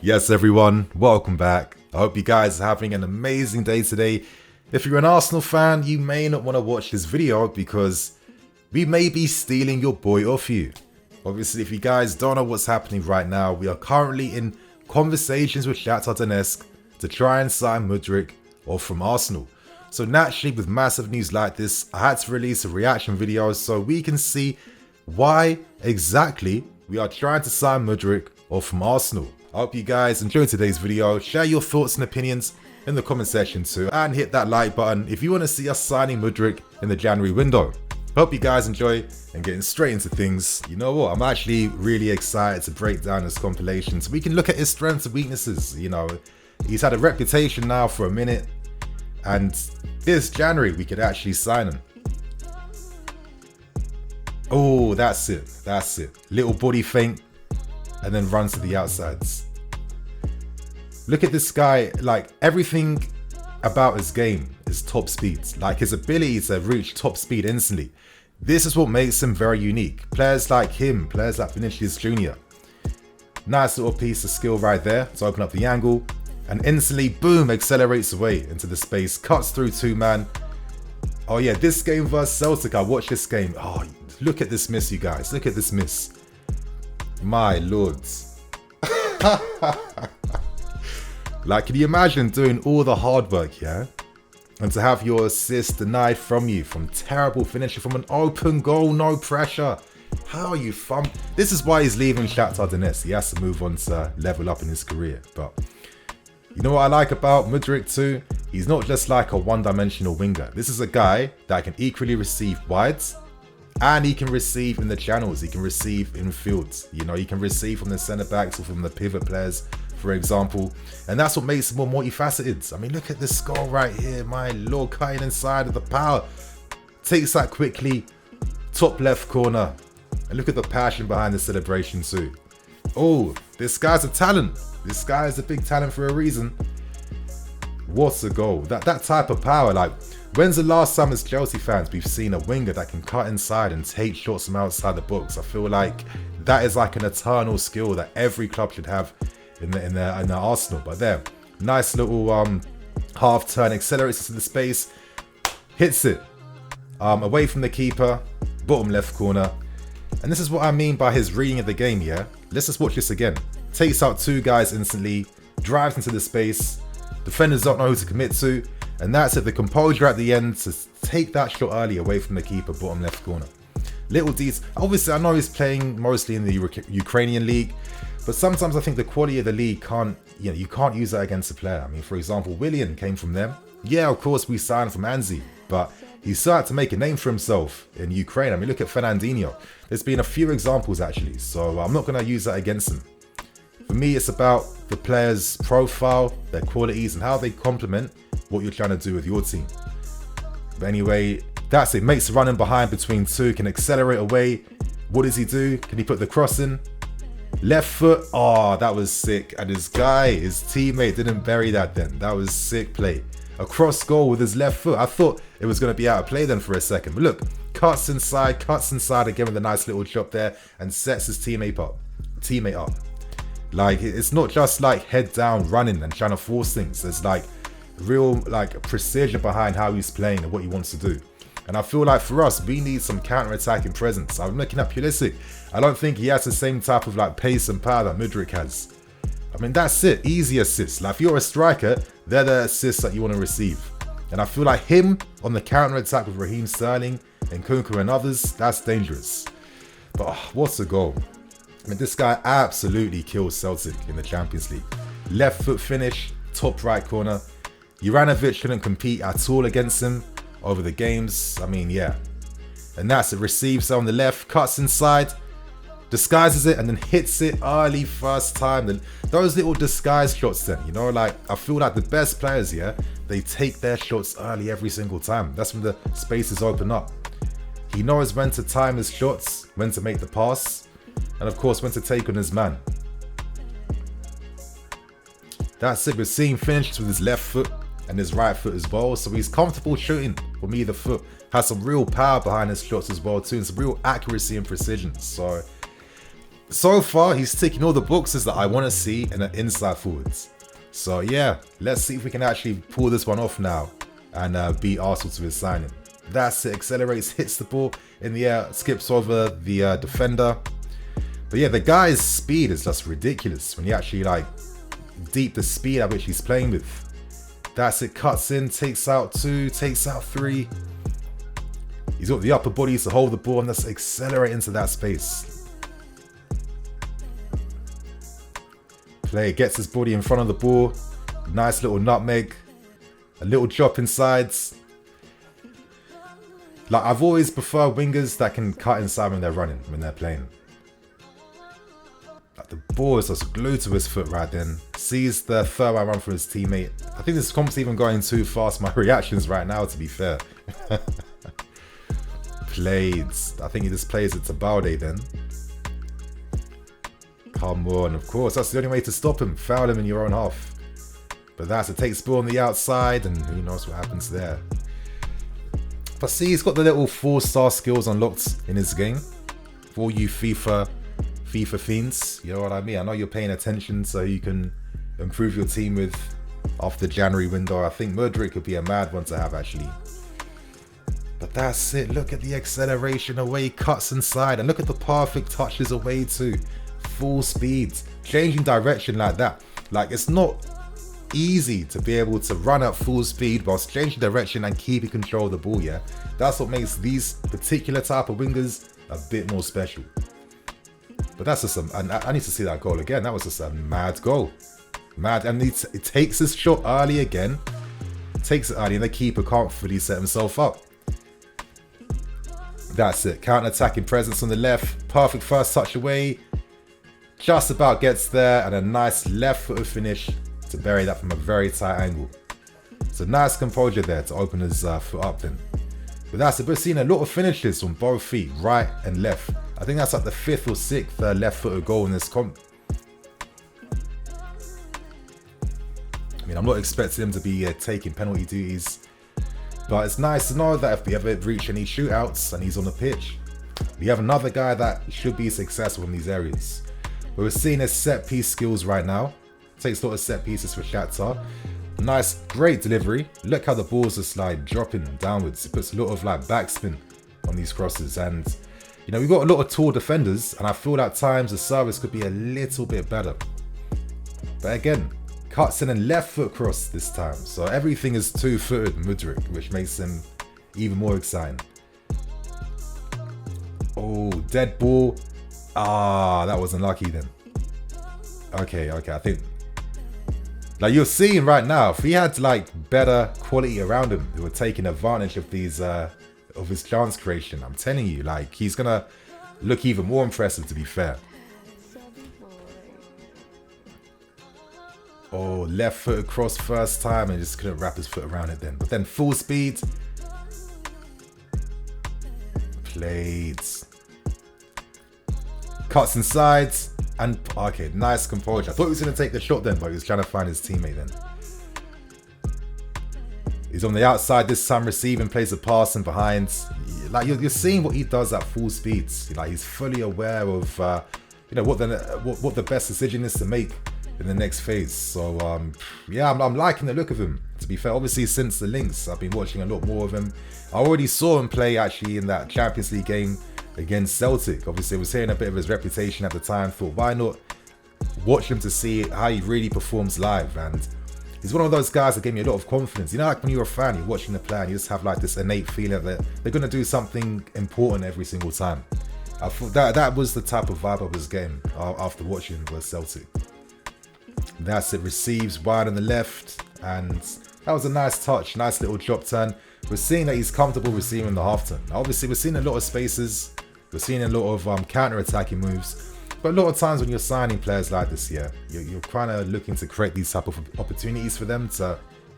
Yes, everyone, welcome back. I hope you guys are having an amazing day today. If you're an Arsenal fan, you may not want to watch this video because we may be stealing your boy off you. Obviously, if you guys don't know what's happening right now, we are currently in conversations with Shaktar Donetsk to try and sign Mudryk off from Arsenal. So naturally, with massive news like this, I had to release a reaction video so we can see why exactly we are trying to sign Mudryk off from Arsenal. I hope you guys enjoyed today's video. Share your thoughts and opinions in the comment section too, and hit that like button if you want to see us signing Mudryk in the January window. Hope you guys enjoy, and getting straight into things. You know what? I'm actually really excited to break down this compilation so we can look at his strengths and weaknesses. You know, he's had a reputation now for a minute, and this January we could actually sign him. Oh, that's it. That's it. Little body feint, and then runs to the outsides. Look at this guy, like everything about his game is top speed. Like his ability to reach top speed instantly. This is what makes him very unique. Players like him, players like Vinicius Jr. Nice little piece of skill right there to open up the angle. And instantly, boom, accelerates away into the space, cuts through two-man. Oh yeah, this game versus Celtic, I watched this game. Oh, look at this miss, you guys. Look at this miss. My lords. Like, can you imagine doing all the hard work, yeah? And to have your assist denied from you, from terrible finishing, from an open goal, no pressure. How are you fun? This is why he's leaving Shaktar Donetsk. He has to move on to level up in his career. But you know what I like about Mudryk too? He's not just like a one-dimensional winger. This is a guy that can equally receive wides, and he can receive in the channels. He can receive in fields. You know, he can receive from the centre backs or from the pivot players, for example. And that's what makes him more multifaceted. I mean, look at this goal right here. My lord, cutting inside of the power. Takes that quickly. Top left corner. And look at the passion behind the celebration too. Oh, this guy's a talent. This guy is a big talent for a reason. What a goal. That type of power. Like, when's the last time as Chelsea fans we've seen a winger that can cut inside and take shots from outside the box? I feel like that is like an eternal skill that every club should have in the Arsenal. But there, nice little half turn, accelerates into the space, hits it away from the keeper, bottom left corner. And this is what I mean by his reading of the game. Yeah, let's just watch this again. Takes out two guys instantly, drives into the space. Defenders don't know who to commit to, and that's it. The composure at the end to take that shot early away from the keeper, bottom left corner. Little details. Obviously, I know he's playing mostly in the Ukrainian league, but sometimes I think the quality of the league you can't use that against a player. I mean, for example, Willian came from them. Yeah, of course, we signed from Anzi, but he started to make a name for himself in Ukraine. I mean, look at Fernandinho. There's been a few examples actually, so I'm not going to use that against him. For me, it's about the player's profile, their qualities, and how they complement what you're trying to do with your team. But anyway, that's it. Makes the run in behind between two, can accelerate away. What does he do? Can he put the cross in? Left foot. Oh, that was sick. And his teammate didn't bury that then. That was sick play. A cross goal with his left foot. I thought it was going to be out of play then for a second. But look, cuts inside again with a nice little chop there and sets his teammate up. Like, it's not just like head down running and trying to force things. There's like real like precision behind how he's playing and what he wants to do. And I feel like for us, we need some counter-attacking presence. I'm looking at Pulisic. I don't think he has the same type of like pace and power that Mudryk has. I mean, that's it. Easy assists. Like, if you're a striker, they're the assists that you want to receive. And I feel like him on the counter-attack with Raheem Sterling and Kunku and others, that's dangerous. But what a goal. I mean, this guy absolutely kills Celtic in the Champions League. Left foot finish, top right corner. Juranovic couldn't compete at all against him over the games. I mean, yeah. And that's it. Receives on the left, cuts inside, disguises it, and then hits it early first time. Those little disguise shots then, you know, like, I feel like the best players here, they take their shots early every single time. That's when the spaces open up. He knows when to time his shots, when to make the pass, and of course when to take on his man. That's it. We're seeing finishes with his left foot and his right foot as well, so he's comfortable shooting from either foot. Has some real power behind his shots as well too, and some real accuracy and precision. So so far, he's ticking all the boxes that I want to see in an inside forwards. So yeah, let's see if we can actually pull this one off now and beat Arsenal to his signing. That's it, accelerates, hits the ball in the air, skips over the defender. But yeah, the guy's speed is just ridiculous when you actually like deep the speed at which he's playing with. That's it, cuts in, takes out 2, takes out 3. He's got the upper bodies to hold the ball and just accelerate into that space. Play, gets his body in front of the ball. Nice little nutmeg. A little drop inside. Like, I've always preferred wingers that can cut inside when they're running, when they're playing. Like, the ball is just glued to his foot right then. Sees the third run from his teammate. I think this comp's even going too fast. My reactions right now, to be fair. Played. I think he just plays it to Balde then. Come on, of course, that's the only way to stop him. Foul him in your own half. But that's it, takes ball on the outside, and who knows what happens there. But see, he's got the little 4-star skills unlocked in his game. For you FIFA fiends, you know what I mean? I know you're paying attention so you can improve your team with after the January window. I think Mudryk could be a mad one to have actually. But that's it, look at the acceleration away, cuts inside, and look at the perfect touches away too. Full speed, changing direction like that. Like, it's not easy to be able to run at full speed whilst changing direction and keeping control of the ball, yeah? That's what makes these particular type of wingers a bit more special. But that's just I need to see that goal again. That was just a mad goal. Mad, and it takes his shot early again. Takes it early and the keeper can't fully set himself up. That's it, counter-attacking presence on the left. Perfect first touch away. Just about gets there, and a nice left-footed finish to bury that from a very tight angle. So nice composure there to open his foot up then. But that's it, we're seeing a lot of finishes on both feet, right and left. I think that's like the 5th or 6th left-footed goal in this comp. I mean, I'm not expecting him to be taking penalty duties, but it's nice to know that if we ever reach any shootouts and he's on the pitch, we have another guy that should be successful in these areas. We're seeing his set piece skills right now. Takes a lot of set pieces for Shaktar. Nice, great delivery. Look how the ball's just like dropping downwards. It puts a lot of like backspin on these crosses. And, you know, we've got a lot of tall defenders, and I feel at times the service could be a little bit better. But again, cuts in a left foot cross this time. So everything is 2-footed Mudryk, which makes him even more exciting. Oh, dead ball. Ah, that was unlucky then. Okay, I think, like you're seeing right now, if he had like better quality around him who were taking advantage of these of his chance creation, I'm telling you, like, he's gonna look even more impressive, to be fair. Oh, left foot across first time and just couldn't wrap his foot around it then. But then full speed. Played. Cuts inside. And, okay, nice composure. I thought he was going to take the shot then, but he was trying to find his teammate then. He's on the outside this time, receiving, plays a pass and behind. Like, you're seeing what he does at full speeds. Like, he's fully aware of, you know, what the best decision is to make in the next phase. So, yeah, I'm liking the look of him, to be fair. Obviously, since the links, I've been watching a lot more of him. I already saw him play, actually, in that Champions League game against Celtic. Obviously, I was hearing a bit of his reputation at the time. Thought, why not watch him to see how he really performs live? And he's one of those guys that gave me a lot of confidence. You know, like when you're a fan, you're watching the player and you just have like this innate feeling that they're going to do something important every single time. I thought that was the type of vibe of his game after watching him with Celtic. That's it, receives wide on the left, and that was a nice touch, nice little drop turn. We're seeing that he's comfortable receiving the half turn. Now, obviously, we're seeing a lot of spaces. We're seeing a lot of counter-attacking moves. But a lot of times when you're signing players like this, yeah, you're kind of looking to create these type of opportunities for them to,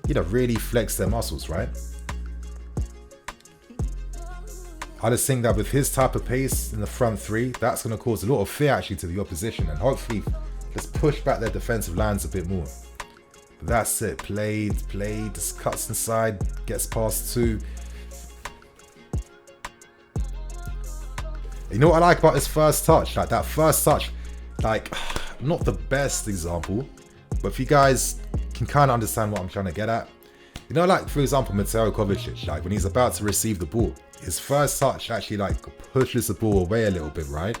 you know, really flex their muscles, right? I just think that with his type of pace in the front three, that's going to cause a lot of fear actually to the opposition, and hopefully just push back their defensive lines a bit more. But that's it. Played, just cuts inside, gets past 2. You know what I like about his first touch? Like that first touch, like, not the best example, but if you guys can kind of understand what I'm trying to get at. You know, like, for example, Mateo Kovacic, like, when he's about to receive the ball, his first touch actually, like, pushes the ball away a little bit, right?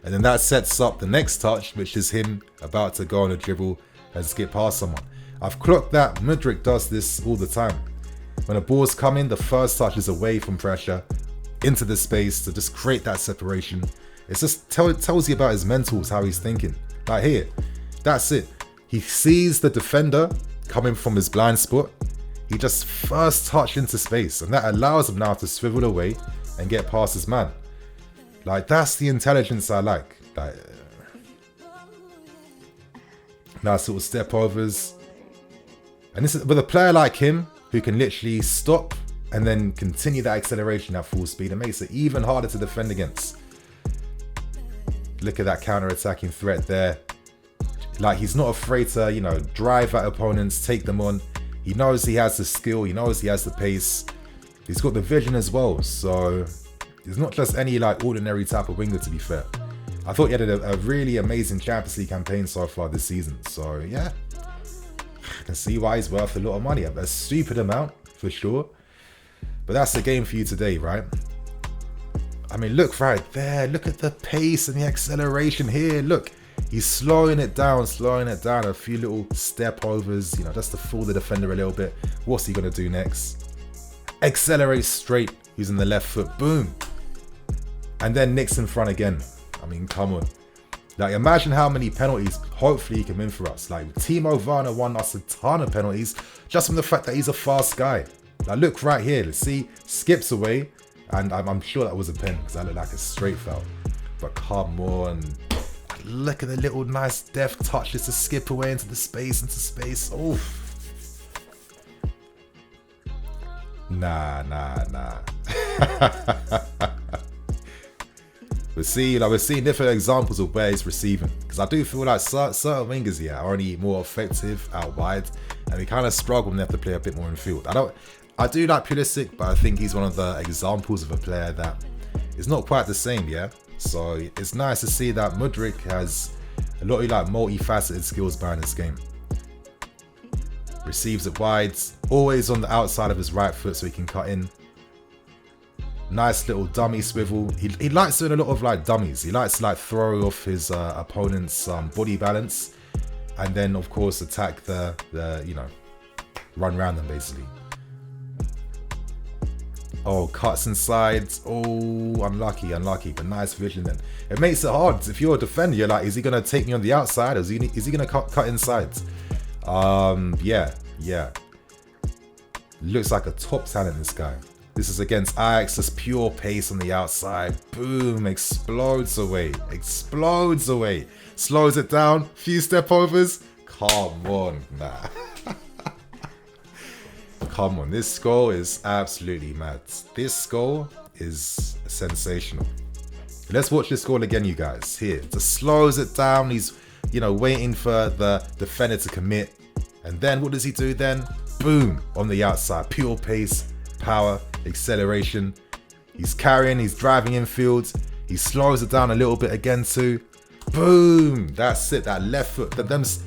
And then that sets up the next touch, which is him about to go on a dribble and skip past someone. I've clocked that Mudryk does this all the time. When a ball's coming, the first touch is away from pressure, into the space to just create that separation. It just tells you about his mentals, how he's thinking. Like here, that's it. He sees the defender coming from his blind spot. He just first touch into space, and that allows him now to swivel away and get past his man. Like, that's the intelligence I like. Like, nice little step overs. And this is with a player like him who can literally stop and then continue that acceleration at full speed. It makes it even harder to defend against. Look at that counter-attacking threat there. Like, he's not afraid to, you know, drive at opponents, take them on. He knows he has the skill, he knows he has the pace. He's got the vision as well. So he's not just any like ordinary type of winger, to be fair. I thought he had a really amazing Champions League campaign so far this season. So yeah, I can see why he's worth a lot of money. A stupid amount, for sure. But that's the game for you today, right? I mean, look right there. Look at the pace and the acceleration here. Look, he's slowing it down. A few little step overs, you know, just to fool the defender a little bit. What's he going to do next? Accelerate straight using the left foot. Boom. And then nicks in front again. I mean, come on. Like, imagine how many penalties hopefully he can win for us. Like, Timo Werner won us a ton of penalties just from the fact that he's a fast guy. Like, look right here. Let's see. Skips away. And I'm sure that was a pen because that looked like a straight foul. But come on. Look at the little nice deft touches to skip away into space. Oh. Nah. We're seeing different examples of where he's receiving. Because I do feel like certain wingers here are only more effective out wide. And we kind of struggle when they have to play a bit more in field. I do like Pulisic, but I think he's one of the examples of a player that is not quite the same, yeah? So it's nice to see that Mudryk has a lot of like multifaceted skills behind his game. Receives it wide, always on the outside of his right foot so he can cut in. Nice little dummy swivel. He likes doing a lot of like dummies. He likes to like throw off his opponent's body balance, and then of course attack the you know, run around them basically. Oh, cuts inside. Oh, unlucky. But nice vision then. It makes it hard. If you're a defender, you're like, is he going to take me on the outside? Or is he going to cut inside? Yeah. Looks like a top talent, this guy. This is against Ajax. Just pure pace on the outside. Boom. Explodes away. Slows it down. Few step overs. Come on, man. Come on, this goal is absolutely mad. This goal is sensational. Let's watch this goal again, you guys. Here, just slows it down. He's, you know, waiting for the defender to commit. And then what does he do then? Boom, on the outside. Pure pace, power, acceleration. He's carrying, he's driving infield. He slows it down a little bit again too. Boom! That's it, that left foot.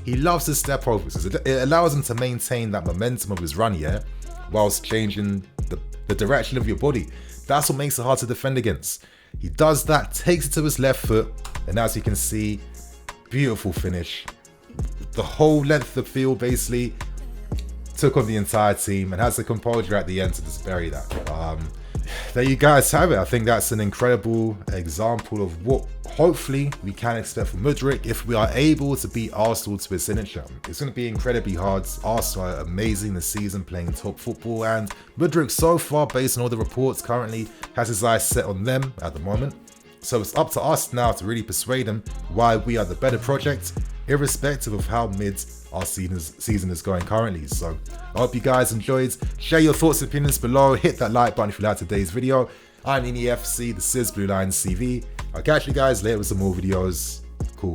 He loves his step overs. It allows him to maintain that momentum of his run, yeah? Whilst changing the direction of your body. That's what makes it hard to defend against. He does that, takes it to his left foot, and as you can see, beautiful finish. The whole length of the field basically took on the entire team and has the composure at the end to just bury that. There you guys have it. I think that's an incredible example of what hopefully we can expect from Mudryk if we are able to beat Arsenal to his signature. It's going to be incredibly hard. Arsenal are amazing this season, playing top football, and Mudryk so far, based on all the reports, currently has his eyes set on them at the moment. So it's up to us now to really persuade them why we are the better project, irrespective of how mid our season is going currently. So I hope you guys enjoyed. Share your thoughts and opinions below. Hit that like button if you liked today's video. I'm NEFC, this is BlueLionsTV. I'll catch you guys later with some more videos. Cool.